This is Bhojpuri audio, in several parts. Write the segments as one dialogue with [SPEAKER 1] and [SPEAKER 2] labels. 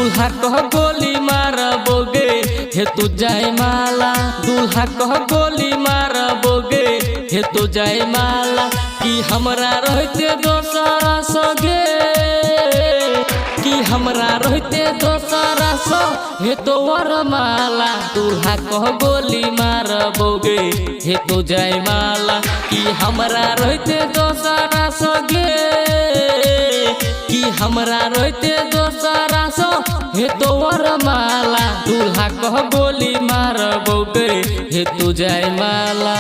[SPEAKER 1] दूल्हा कह गोली मारबोगे हे तू जाय माला दूल्हा कह गोली मारबोगे हे तू जाय माला कि हमरा रहते दोसरा सगे कि हमरा रहते दोसरा सो हे तो वरमाला दूल्हा कह गोली मारबोगे हे तो जाय माला कि हमरा रहते दोसरा सगे कि हमरा रहते दोसरा सो हे तो वरमाला दूल्हा कह गोली मारबोगे हे तो जाय माला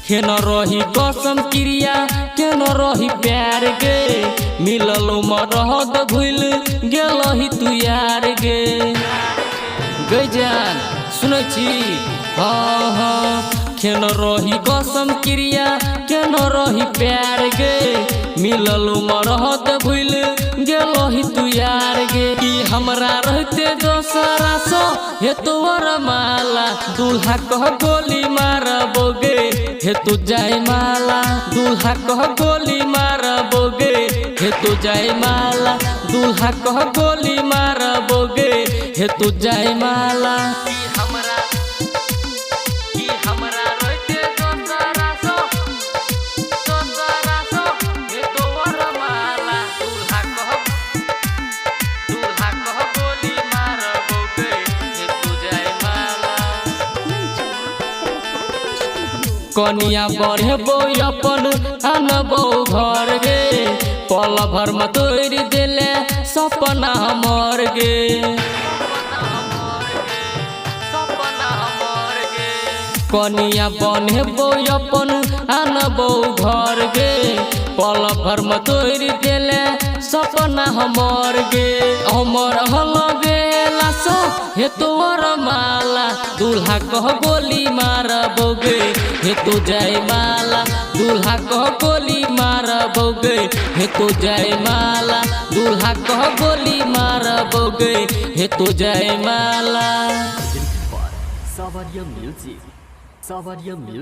[SPEAKER 1] के न रही कसम क्रिया के न रही प्यार गे मिलल मरहद भूल गेलही तू यार गे गजान सुनै छी हाँ हाँ के न रही कसम क्रिया के न रही प्यार गे मिलल मरहद भूल गेलही तू यार गे कि हमरा रहते दोसरा सो हे तो वरमाला दूल्हा कह गोली मारबोगे हे तू जाय माला दूल्हा कह गोली मारबोगे हे तू जाय माला दूल्हा कह गोली मारबोगे हे तू जाय माला कनिया बढ़ेबो अपन आनबो घर गे पल भर में तोड़ देले सपना हमर गे कनिया बढ़ेबो अपन आनबो घर गे पल भर में तोड़ देले सपना हमर गे हमर हल गेला सो हे तो वरमाला दूल्हा कह गोली मारबोगे हे तो जाय माला दूल्हा कह गोली मारबोगे हे तो जाय माला दूल्हा कह गोली मारबोगे हे तो जाय माला।